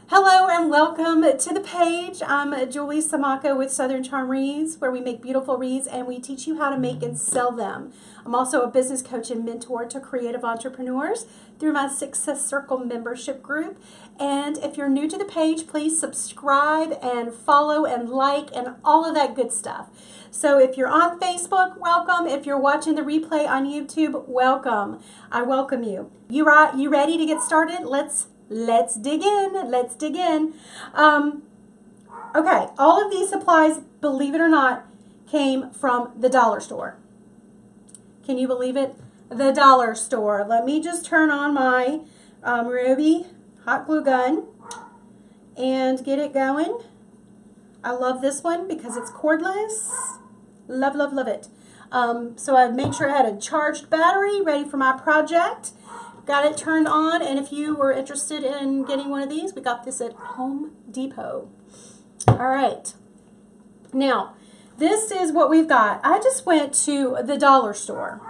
Hello and welcome to the page. I'm Julie Samaka with Southern Charm Wreaths, where we make beautiful wreaths and we teach you how to make and sell them. I'm also a business coach and mentor to creative entrepreneurs through my Success Circle membership group. And if you're new to the page, please subscribe and follow and like and all of that good stuff. So if you're on Facebook, welcome. If you're watching the replay on YouTube, welcome. I welcome you. You ready to get started? Let's dig in. Let's dig in. Okay, all of these supplies, believe it or not, came from the dollar store. Can you believe it? The dollar store. Let me just turn on my Ruby hot glue gun and get it going. I love this one because it's cordless. Love, love, love it. So I made sure I had a charged battery ready for my project. Got it turned on, and if you were interested in getting one of these, we got this at Home Depot. All right. Now, this is what we've got. I just went to the dollar store,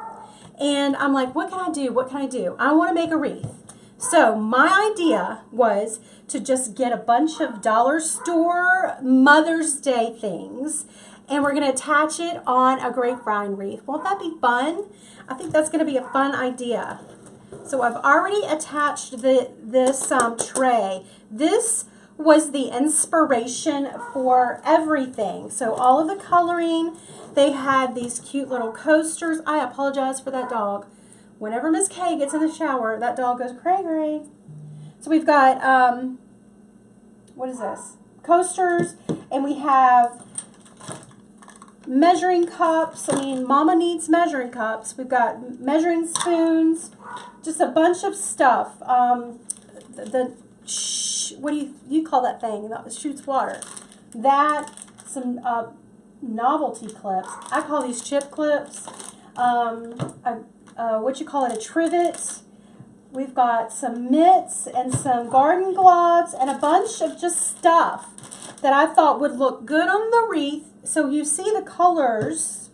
and I'm like, what can I do? What can I do? I want to make a wreath. So my idea was to just get a bunch of dollar store Mother's Day things, and we're going to attach it on a grapevine wreath. Won't that be fun? I think that's going to be a fun idea. So I've already attached this tray. This was the inspiration for everything. So all of the coloring, they had these cute little coasters. I apologize for that dog. Whenever Miss Kay gets in the shower, that dog goes cray-cray. So we've got, what is this? Coasters, and we have measuring cups. I mean, Mama needs measuring cups. We've got measuring spoons. Just a bunch of stuff. What do you call that thing that shoots water? That, some novelty clips. I call these chip clips. What you call it, a trivet. We've got some mitts and some garden gloves and a bunch of just stuff that I thought would look good on the wreath. So you see the colors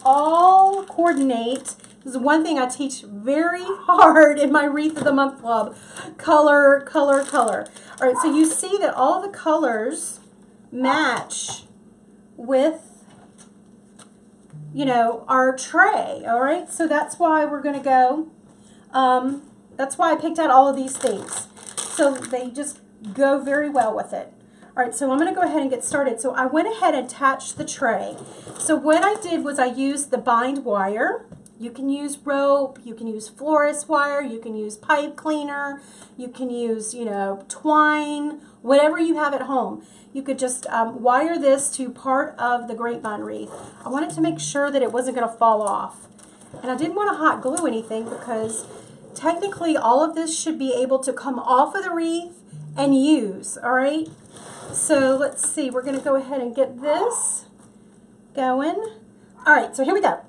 all coordinate. This is one thing I teach very hard in my Wreath of the Month Club. Color, color, color. All right, so you see that all the colors match with, you know, our tray. All right, so that's why we're going to go. That's why I picked out all of these things. So they just go very well with it. All right, so I'm going to go ahead and get started. So I went ahead and attached the tray. So what I did was I used the bind wire. You can use rope, you can use florist wire, you can use pipe cleaner, you can use, you know, twine, whatever you have at home. You could just wire this to part of the grapevine wreath. I wanted to make sure that it wasn't going to fall off. And I didn't want to hot glue anything because technically all of this should be able to come off of the wreath and use, all right? So let's see, we're going to go ahead and get this going. All right, so here we go.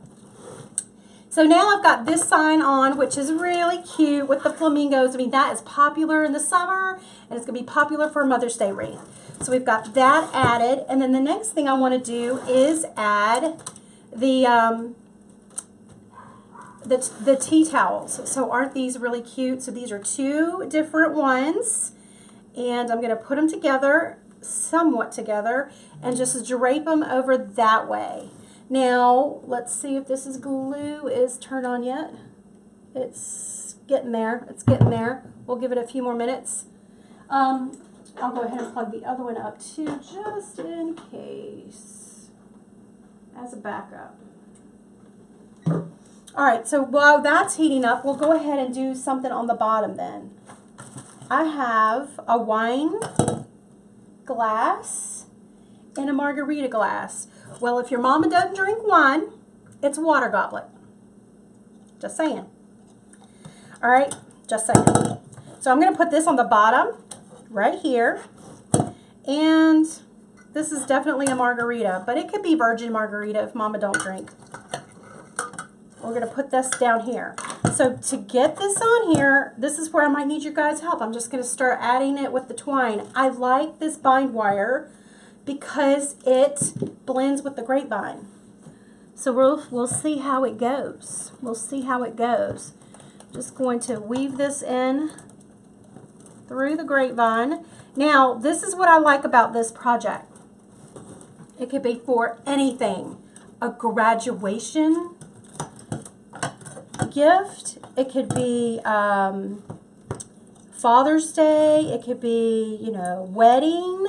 So now I've got this sign on, which is really cute with the flamingos. I mean, that is popular in the summer, and it's going to be popular for Mother's Day wreath. So we've got that added, and then the next thing I want to do is add the tea towels. So aren't these really cute? So these are two different ones, and I'm going to put them together, somewhat together, and just drape them over that way. Now, let's see if this glue is turned on yet. It's getting there. It's getting there. We'll give it a few more minutes. I'll go ahead and plug the other one up too, just in case, as a backup. All right, so while that's heating up, we'll go ahead and do something on the bottom then. I have a wine glass and a margarita glass. Well, if your mama doesn't drink wine, it's a water goblet. Just saying. All right, just saying. So I'm going to put this on the bottom right here. And this is definitely a margarita, but it could be virgin margarita if mama don't drink. We're going to put this down here. So to get this on here, this is where I might need your guys' help. I'm just going to start adding it with the twine. I like this bind wire because it blends with the grapevine. So we'll see how it goes. We'll see how it goes. Just going to weave this in through the grapevine. Now, this is what I like about this project. It could be for anything. A graduation gift. It could be Father's Day. It could be, you know, wedding.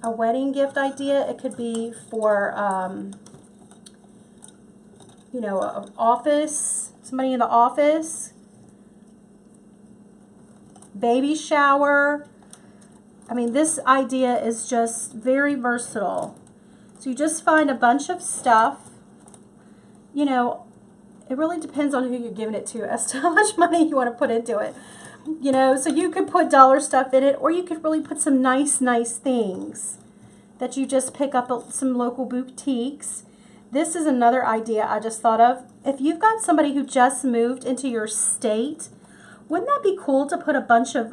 A wedding gift idea. It could be for, you know, an office. Somebody in the office. Baby shower. I mean, this idea is just very versatile. So you just find a bunch of stuff. You know, it really depends on who you're giving it to as to how much money you want to put into it. You know, so you could put dollar stuff in it, or you could really put some nice things that you just pick up at some local boutiques. This is another idea I just thought of. If you've got somebody who just moved into your state, wouldn't that be cool to put a bunch of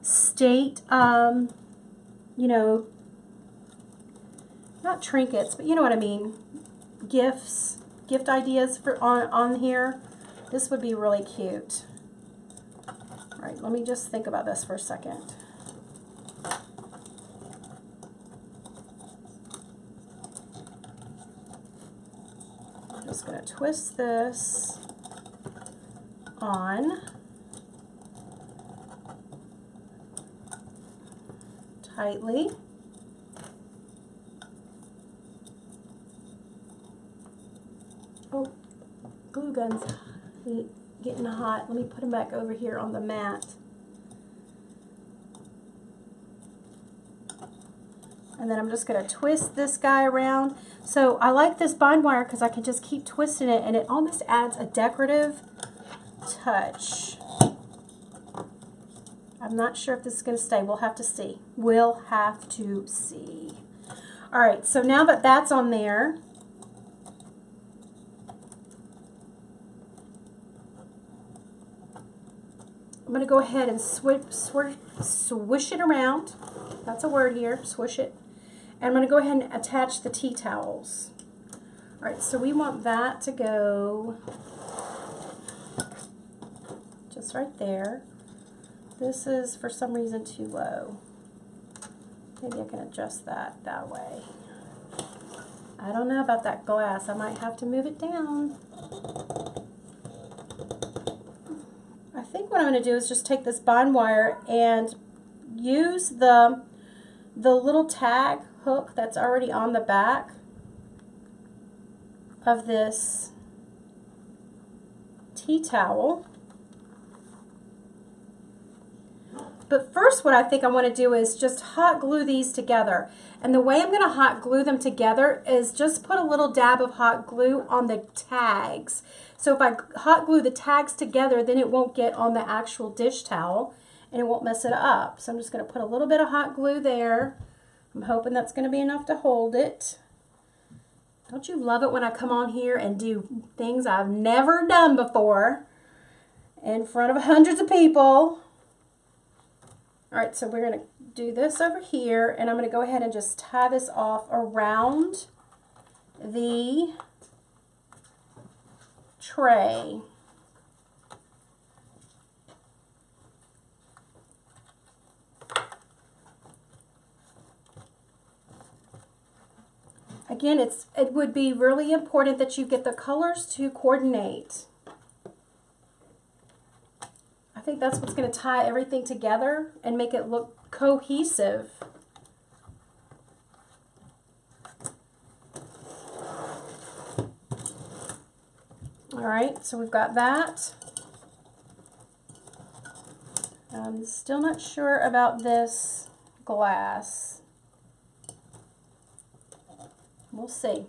state, you know, not trinkets, but you know what I mean, gifts, gift ideas for on here. This would be really cute. All right, let me just think about this for a second. I'm just going to twist this on tightly. Oh, glue gun's getting hot. Let me put them back over here on the mat. And then I'm just going to twist this guy around. So I like this bind wire because I can just keep twisting it, and it almost adds a decorative touch. I'm not sure if this is going to stay. We'll have to see. We'll have to see. All right, so now that that's on there, I'm going to go ahead and swish it around. That's a word here, swish it. And I'm going to go ahead and attach the tea towels. All right, so we want that to go just right there. This is, for some reason, too low. Maybe I can adjust that way. I don't know about that glass. I might have to move it down. I think what I'm going to do is just take this bind wire and use the little tag hook that's already on the back of this tea towel. But first, what I think I want to do is just hot glue these together. And the way I'm going to hot glue them together is just put a little dab of hot glue on the tags. So if I hot glue the tags together, then it won't get on the actual dish towel and it won't mess it up. So I'm just going to put a little bit of hot glue there. I'm hoping that's going to be enough to hold it. Don't you love it when I come on here and do things I've never done before in front of hundreds of people? All right, so we're going to do this over here, and I'm going to go ahead and just tie this off around the tray. Again, it would be really important that you get the colors to coordinate. I think that's what's going to tie everything together and make it look cohesive. All right, so we've got that. I'm still not sure about this glass. We'll see.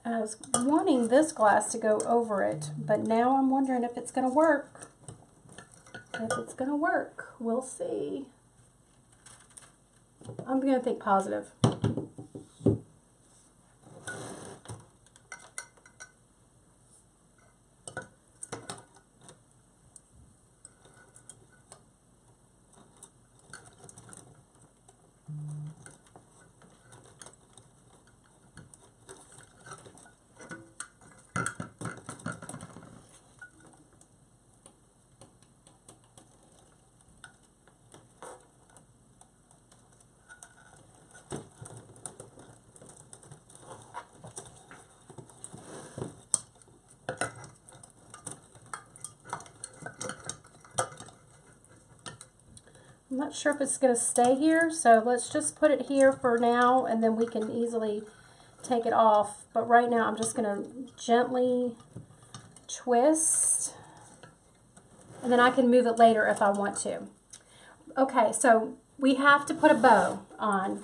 I was wanting this glass to go over it, but now I'm wondering if it's going to work. If it's going to work, we'll see. I'm going to think positive. I'm not sure if it's going to stay here, so let's just put it here for now, and then we can easily take it off. But right now I'm just going to gently twist, and then I can move it later if I want to. Okay, so we have to put a bow on,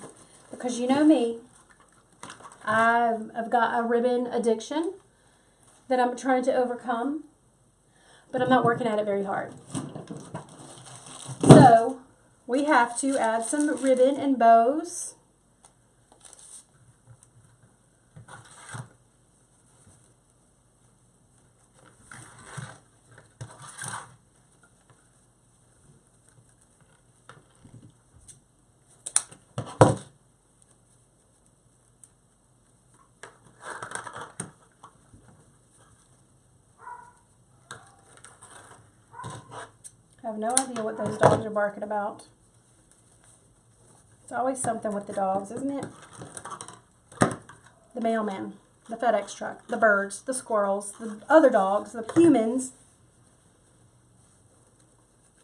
because you know me, I've got a ribbon addiction that I'm trying to overcome, but I'm not working at it very hard. So we have to add some ribbon and bows. I have no idea what those dogs are barking about. It's always something with the dogs, isn't it? The mailman, the FedEx truck, the birds, the squirrels, the other dogs, the humans.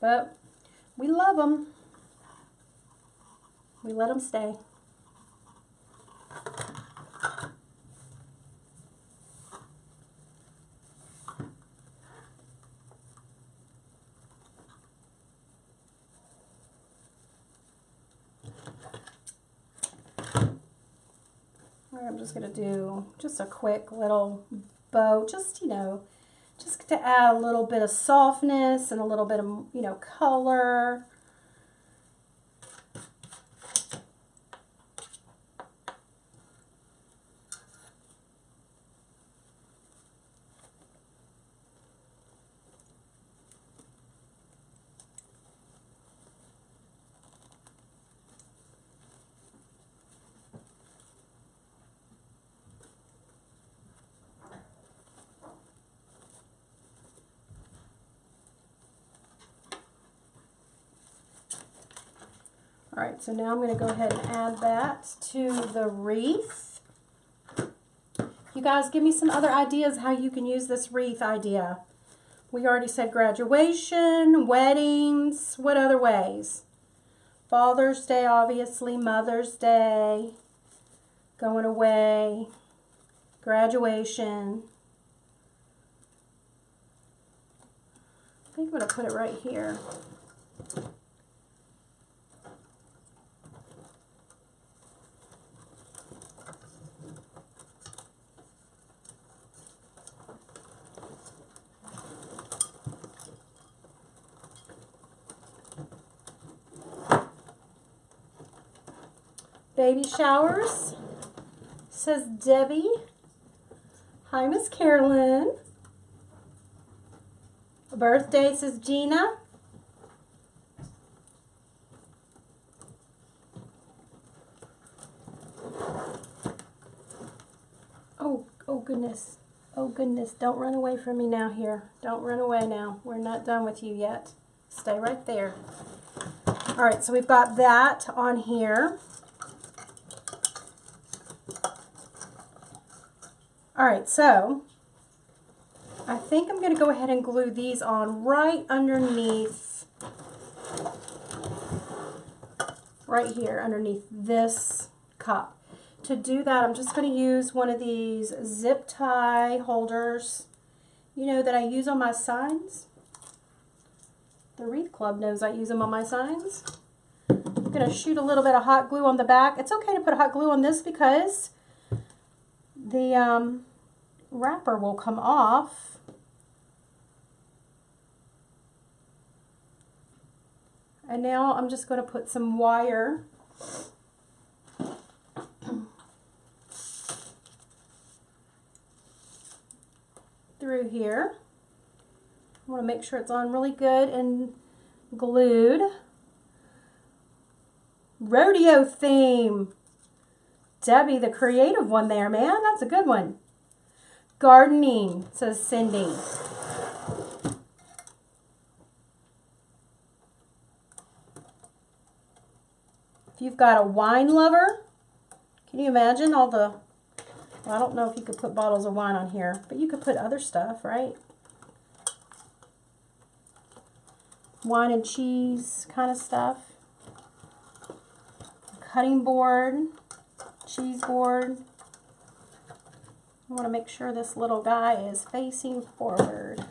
But we love them. We let them stay. I'm just going to do just a quick little bow, just, you know, just to add a little bit of softness and a little bit of, you know, color. All right, so now I'm going to go ahead and add that to the wreath. You guys, give me some other ideas how you can use this wreath idea. We already said graduation, weddings. What other ways? Father's Day, obviously. Mother's Day. Going away. Graduation. I think I'm going to put it right here. Baby showers, says Debbie. Hi, Miss Carolyn. Birthday, says Gina. Oh goodness. Oh goodness, don't run away from me now here. Don't run away now. We're not done with you yet. Stay right there. All right, so we've got that on here. All right, so I think I'm going to go ahead and glue these on right underneath, right here underneath this cup. To do that, I'm just going to use one of these zip tie holders, you know, that I use on my signs. The Wreath Club knows I use them on my signs. I'm going to shoot a little bit of hot glue on the back. It's okay to put hot glue on this because the wrapper will come off. And now I'm just going to put some wire through here. I want to make sure it's on really good and glued. Rodeo theme. Debbie, the creative one there, man. That's a good one. Gardening, says Cindy. If you've got a wine lover, can you imagine all the, well, I don't know if you could put bottles of wine on here, but you could put other stuff, right? wine and cheese kind of stuff. Cutting board, cheese board. I want to make sure this little guy is facing forward.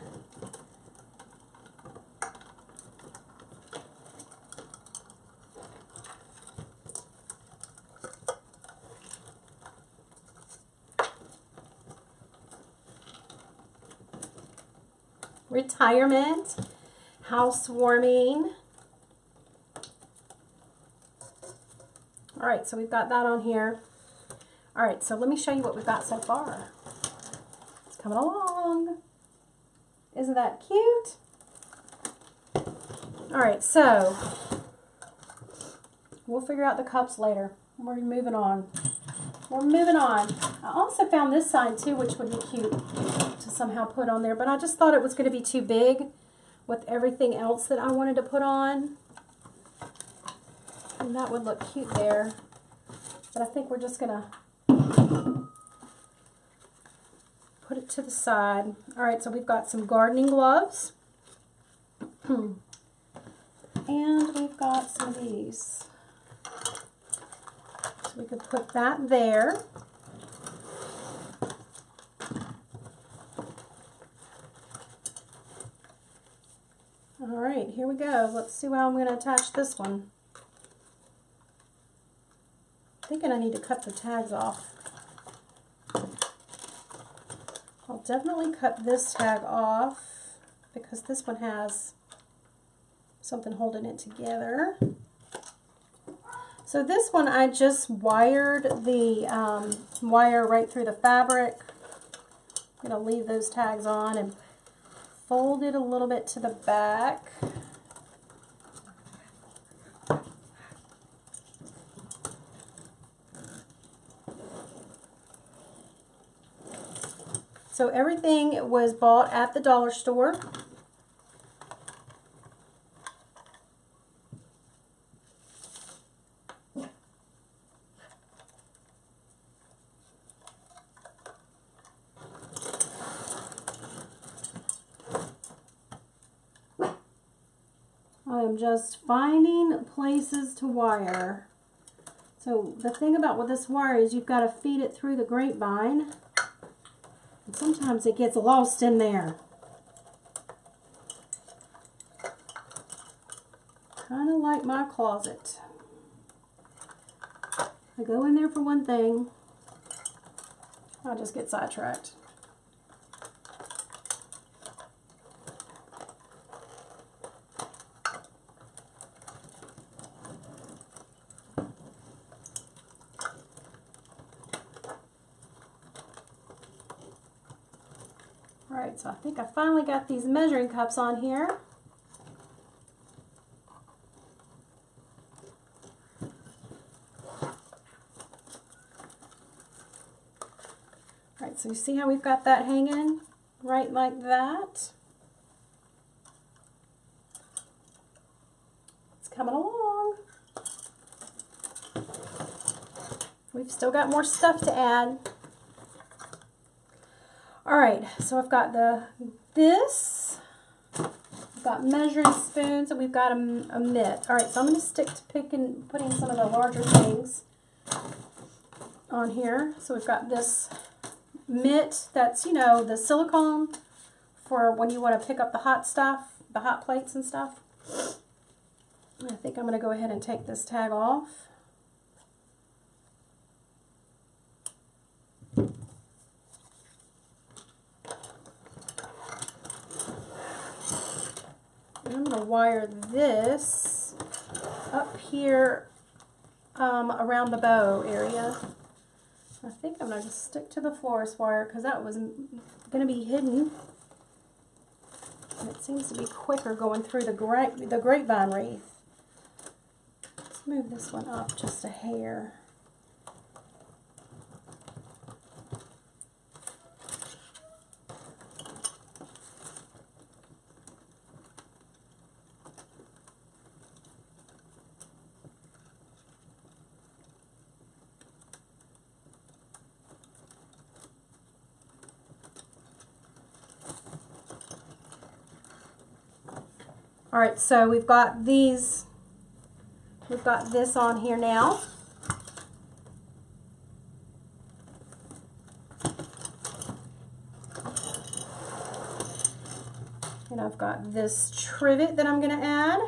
Retirement, housewarming. All right, so we've got that on here. All right, so let me show you what we've got so far. It's coming along. Isn't that cute? All right, so we'll figure out the cups later. We're moving on. We're moving on. I also found this sign too, which would be cute to somehow put on there, but I just thought it was going to be too big with everything else that I wanted to put on. And that would look cute there. But I think we're just going to put it to the side. All right, so we've got some gardening gloves. And we've got some of these. So we could put that there. All right, here we go. Let's see how I'm going to attach this one. I'm thinking I need to cut the tags off. I'll definitely cut this tag off because this one has something holding it together. So this one I just wired the wire right through the fabric. I'm going to leave those tags on and fold it a little bit to the back. So everything was bought at the dollar store. I am just finding places to wire. So the thing about with this wire is you've got to feed it through the grapevine. And sometimes it gets lost in there. Kind of like my closet. I go in there for one thing, I just get sidetracked. Alright, so I think I finally got these measuring cups on here. Alright, so you see how we've got that hanging right like that? It's coming along. We've still got more stuff to add. Alright, so I've got this, we've got measuring spoons, and we've got a mitt. Alright, so I'm going to stick to putting some of the larger things on here. So we've got this mitt that's, you know, the silicone for when you want to pick up the hot stuff, the hot plates and stuff. I think I'm going to go ahead and take this tag off. I'm going to wire this up here around the bow area. I think I'm going to just stick to the florist wire because that was going to be hidden. And it seems to be quicker going through the grapevine wreath. Let's move this one up just a hair. All right, so we've got this on here now. And I've got this trivet that I'm going to add.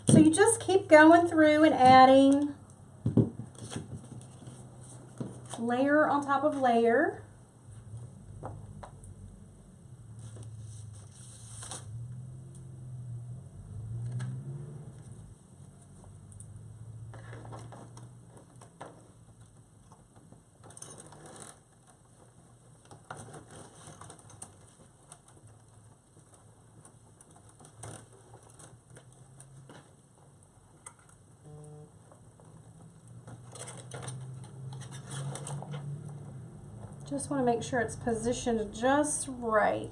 So you just keep going through and adding layer on top of layer. Just want to make sure it's positioned just right.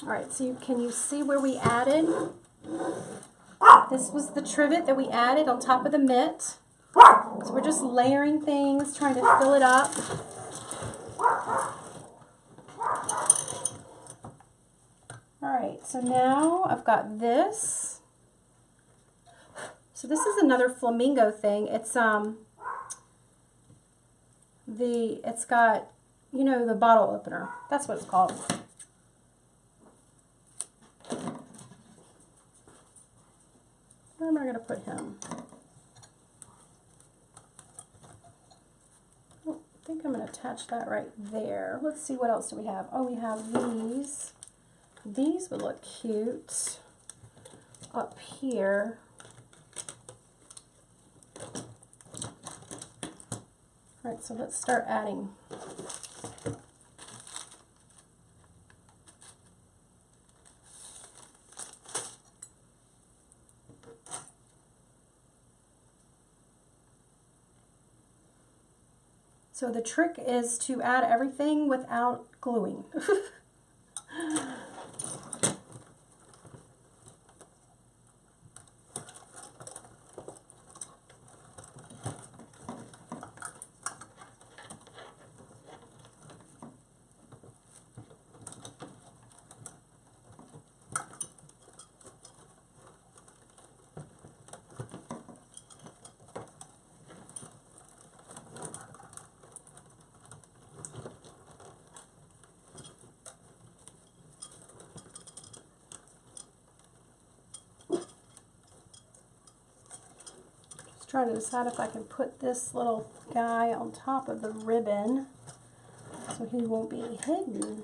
All right, so can you see where we added? This was the trivet that we added on top of the mitt. So we're just layering things, trying to fill it up. All right, so now I've got this. So this is another flamingo thing. It's it's got, you know, the bottle opener. That's what it's called. Where am I going to put him? Oh, I think I'm going to attach that right there. Let's see, what else do we have? Oh, we have these. These would look cute up here. All right, so let's start adding. So the trick is to add everything without gluing. Trying to decide if I can put this little guy on top of the ribbon so he won't be hidden.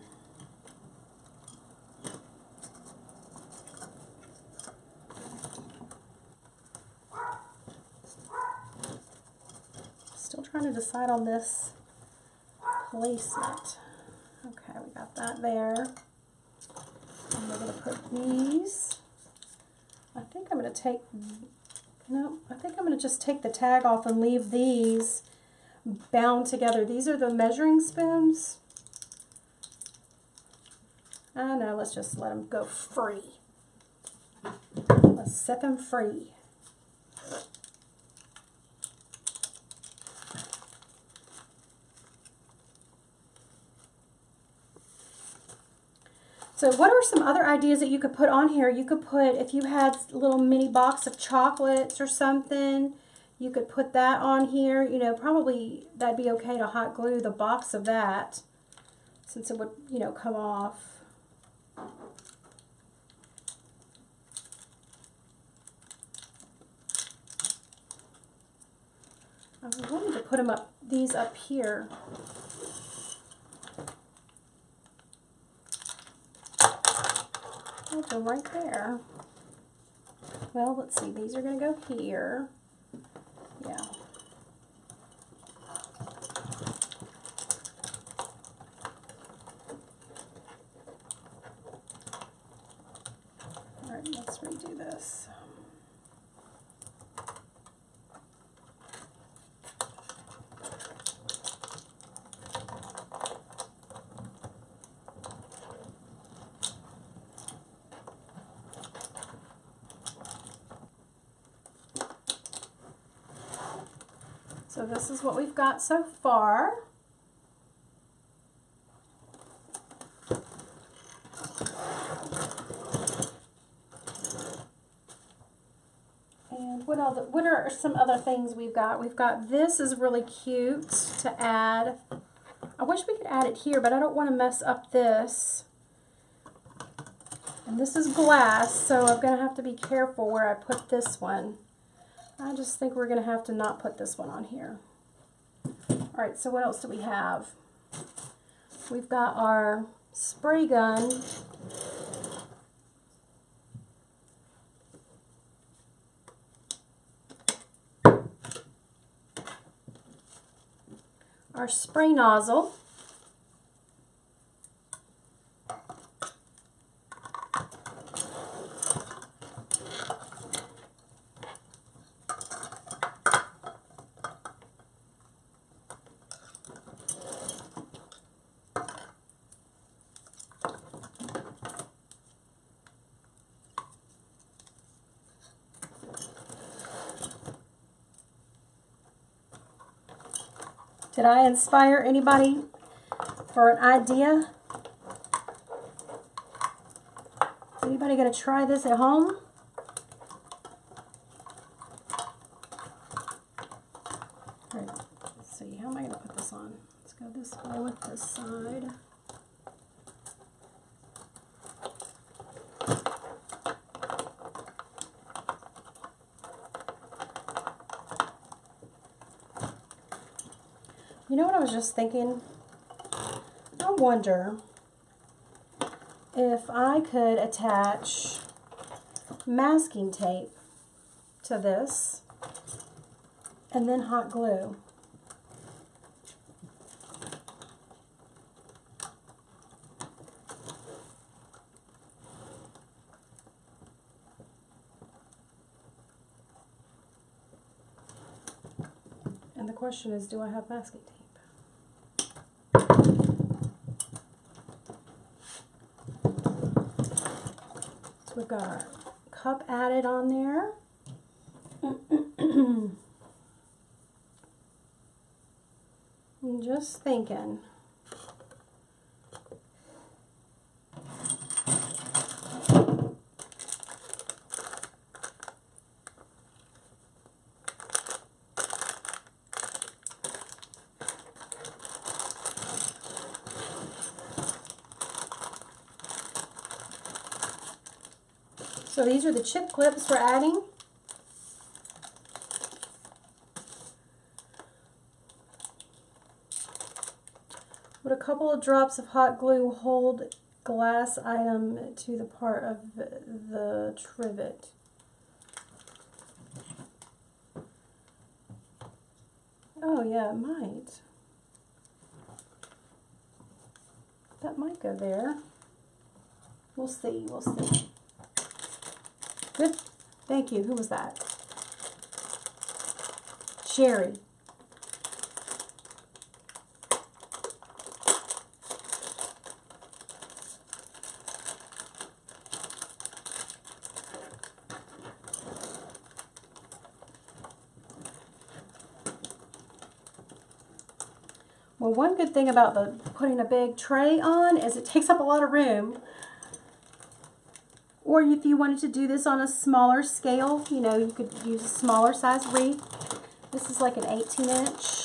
Still trying to decide on this placement. Okay, we got that there. And we're going to put these. I think I'm going to take... No, I think I'm going to just take the tag off and leave these bound together. These are the measuring spoons. I know, let's just let them go free. Let's set them free. So what are some other ideas that you could put on here? You could put, if you had a little mini box of chocolates or something, you could put that on here. You know, probably that'd be okay to hot glue the box of that, since it would, you know, come off. I wanted to put them up, these up here. They're right there. Well, let's see. These are going to go here. Yeah. All right, let's redo this. So this is what we've got so far. And what are some other things we've got? We've got, this is really cute to add. I wish we could add it here, but I don't want to mess up this. And this is glass, so I'm going to have to be careful where I put this one. I just think we're going to have to not put this one on here. Alright, so what else do we have? We've got our spray gun. Our spray nozzle. Did I inspire anybody for an idea? Anybody gonna try this at home? All right, let's see, how am I gonna put this on? Let's go this way with this side. You know what I was just thinking? I wonder if I could attach masking tape to this and then hot glue. And the question is, do I have masking tape? So we've got our cup added on there. I'm just thinking. So these are the chip clips we're adding. Would a couple of drops of hot glue hold glass item to the part of the trivet? Oh yeah, it might. That might go there. We'll see, we'll see. Good. Thank you. Who was that? Sherry. Well, one good thing about putting a big tray on is it takes up a lot of room. Or if you wanted to do this on a smaller scale, you know, you could use a smaller size wreath. This is like an 18-inch.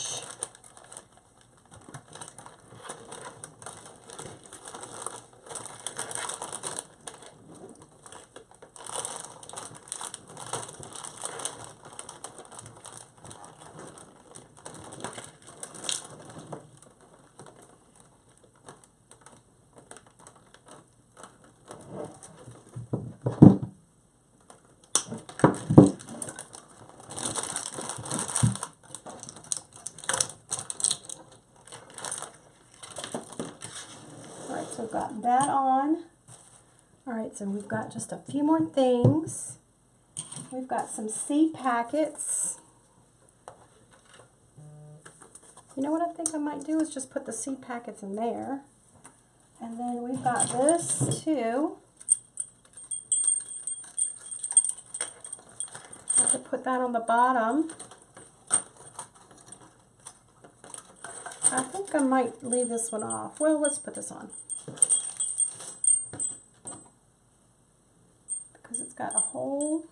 So we've got that on. Alright, so we've got just a few more things. We've got some seed packets. You know what I think I might do is just put the seed packets in there. And then we've got this too. I have to put that on the bottom. think I might leave this one off. Well, let's put this on. Because it's got a hole.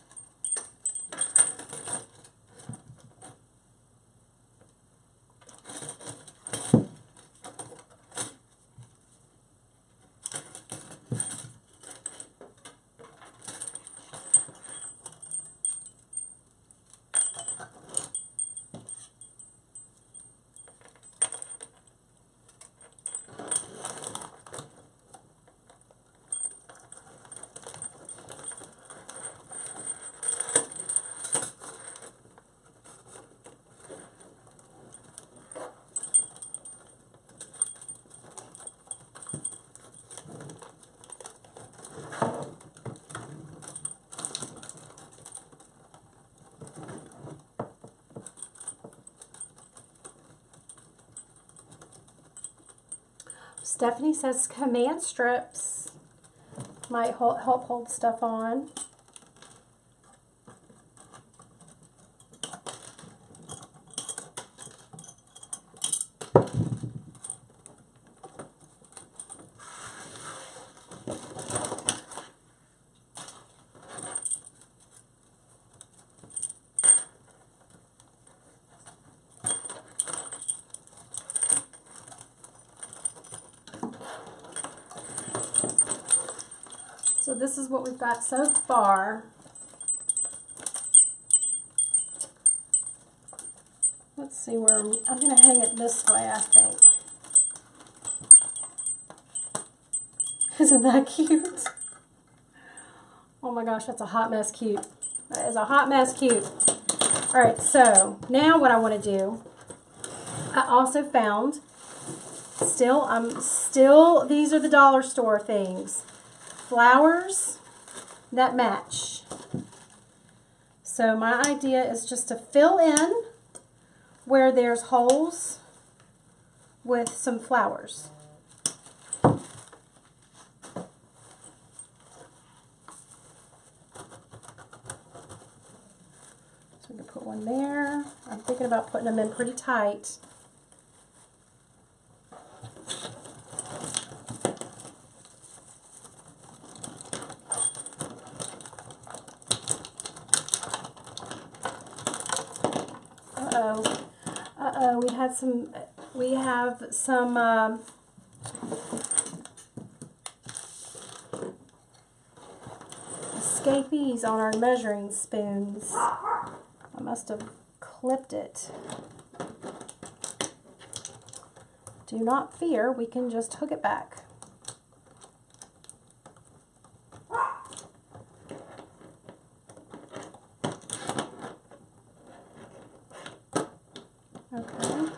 Stephanie says command strips might help hold stuff on. So this is what we've got so far. Let's see where I'm going to hang it this way, I think. Isn't that cute? Oh my gosh, that's a hot mess cute. That is a hot mess cute. All right, so now what I want to do, I also found, these are the dollar store things. Flowers that match. So my idea is just to fill in where there's holes with some flowers. So I'm going to put one there. I'm thinking about putting them in pretty tight. We have some escapees on our measuring spoons. I must have clipped it. Do not fear, we can just hook it back. Okay.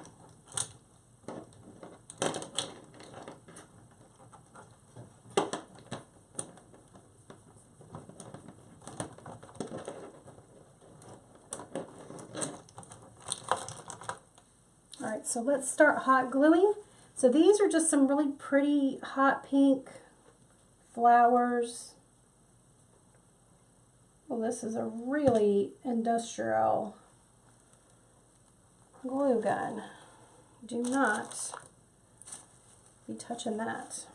All right, so let's start hot gluing. So these are just some really pretty hot pink flowers. Well, this is a really industrial glue gun. Do not be touching that.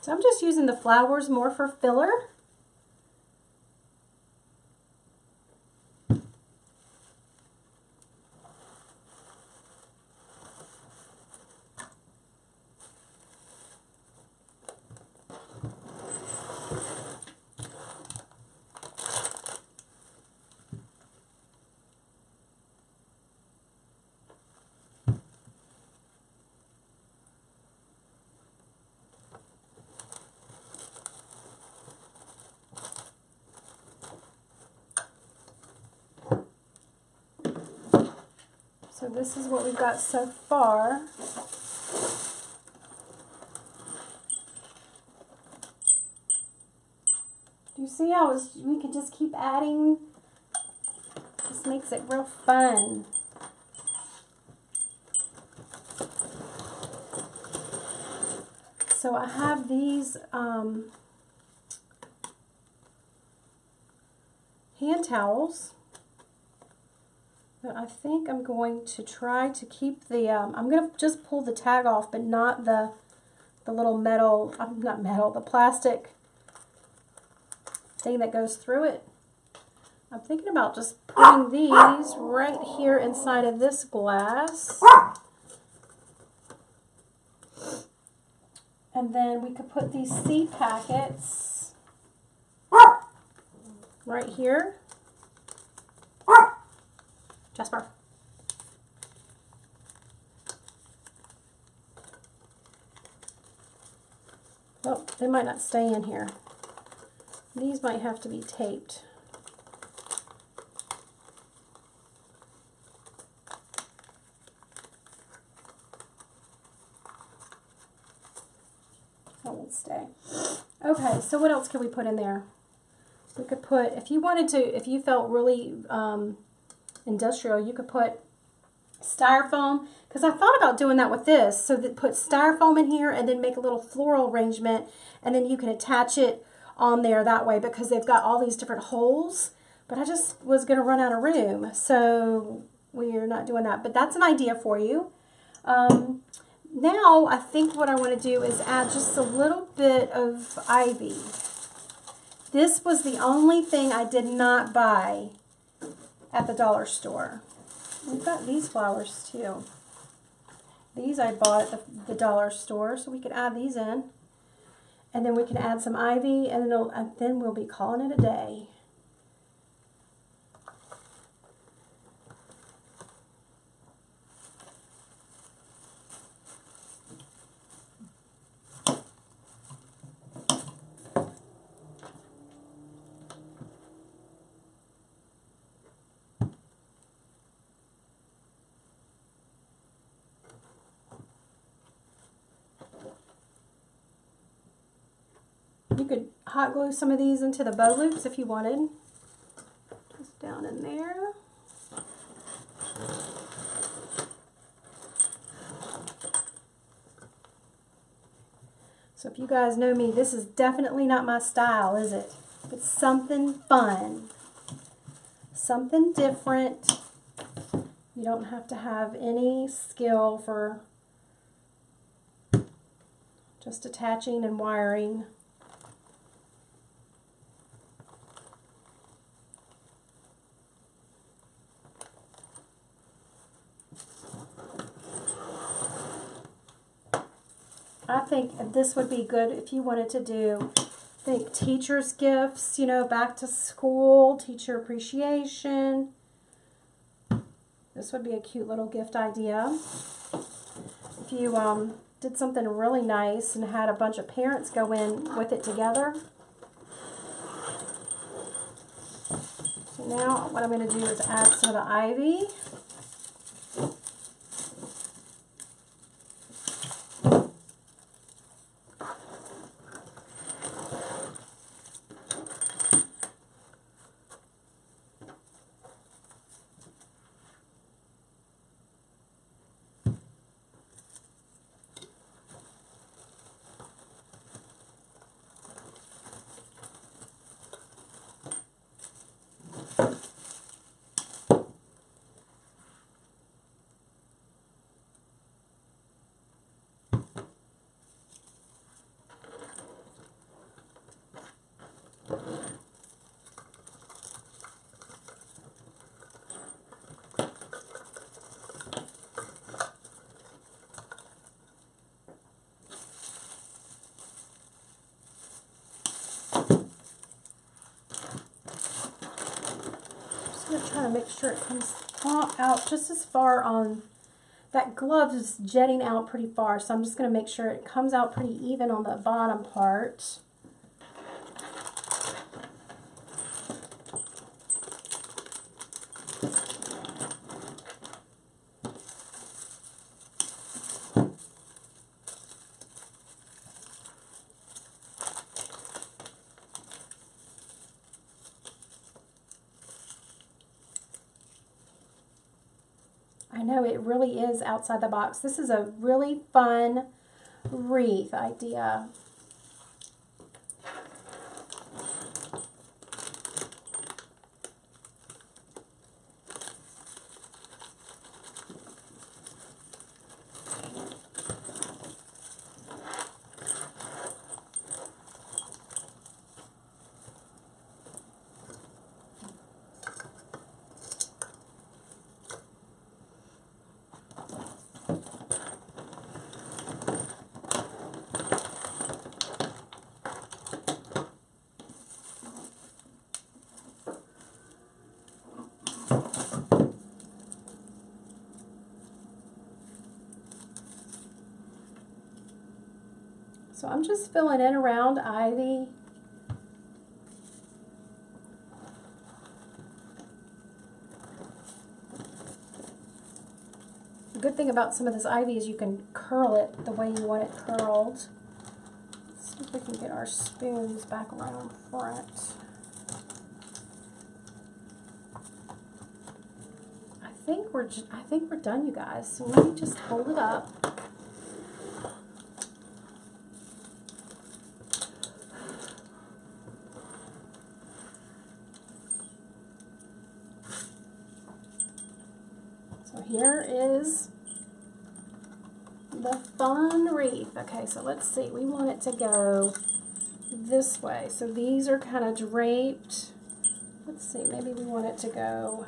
So I'm just using the flowers more for filler. So this is what we've got so far. Do you see how we can just keep adding? This makes it real fun. So I have these hand towels that I think I'm going to try to keep the, I'm going to just pull the tag off, but not the little metal, not metal, the plastic thing that goes through it. I'm thinking about just putting these right here inside of this glass. And then we could put these seed packets right here. Jasper. Oh, they might not stay in here. These might have to be taped. That won't stay. Okay, so what else can we put in there? We could put, if you wanted to, if you felt really industrial, you could put styrofoam, because I thought about doing that with this, so that put styrofoam in here and then make a little floral arrangement, and then you can attach it on there that way, because they've got all these different holes. But I just was going to run out of room, so we're not doing that. But that's an idea for you. Now I think what I want to do is add just a little bit of ivy. This was the only thing I did not buy at the dollar store. We've got these flowers too. These I bought at the dollar store, so we could add these in. And then we can add some ivy, and then we'll be calling it a day. You could hot glue some of these into the bow loops if you wanted. Just down in there. So if you guys know me, this is definitely not my style, is it? It's something fun. Something different. You don't have to have any skill for just attaching and wiring. I think this would be good if you wanted to do, think teacher's gifts, you know, back to school, teacher appreciation. This would be a cute little gift idea. If you did something really nice and had a bunch of parents go in with it together. So now what I'm going to do is add some of the ivy. Try to make sure it comes out just as far on that glove is jetting out pretty far, so I'm just going to make sure it comes out pretty even on the bottom part. I know it really is outside the box. This is a really fun wreath idea. So I'm just filling in around ivy. The good thing about some of this ivy is you can curl it the way you want it curled. Let's see if we can get our spoons back around front. I think we're done, you guys. So let me just hold it up. So here is the fun wreath. Okay, so let's see. We want it to go this way. So these are kind of draped. Let's see. Maybe we want it to go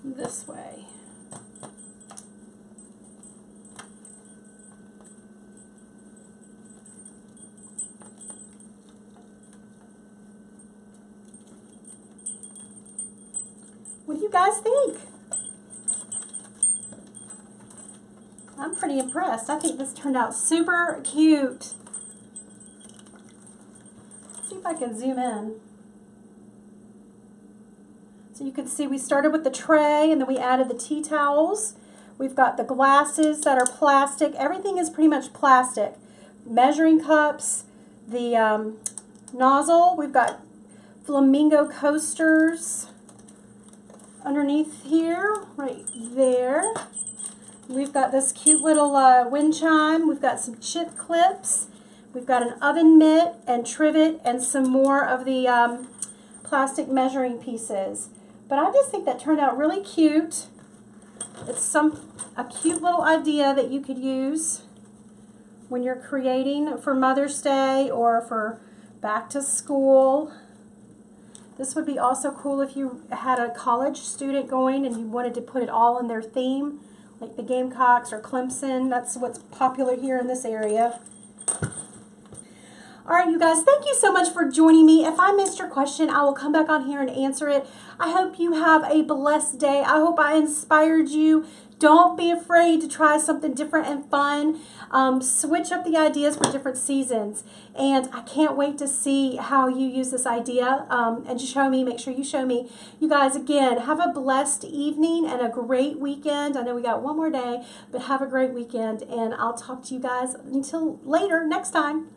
this way. What do you guys think? I'm pretty impressed. I think this turned out super cute. Let's see if I can zoom in. So you can see we started with the tray and then we added the tea towels. We've got the glasses that are plastic. Everything is pretty much plastic. Measuring cups, the nozzle. We've got flamingo coasters underneath here, right there. We've got this cute little wind chime. We've got some chip clips. We've got an oven mitt and trivet and some more of the plastic measuring pieces. But I just think that turned out really cute. It's a cute little idea that you could use when you're creating for Mother's Day or for back to school. This would be also cool if you had a college student going and you wanted to put it all in their theme, like the Gamecocks or Clemson. That's what's popular here in this area. All right, you guys, thank you so much for joining me. If I missed your question, I will come back on here and answer it. I hope you have a blessed day. I hope I inspired you. Don't be afraid to try something different and fun. Switch up the ideas for different seasons. And I can't wait to see how you use this idea and show me. Make sure you show me. You guys, again, have a blessed evening and a great weekend. I know we got one more day, but have a great weekend. And I'll talk to you guys until later next time.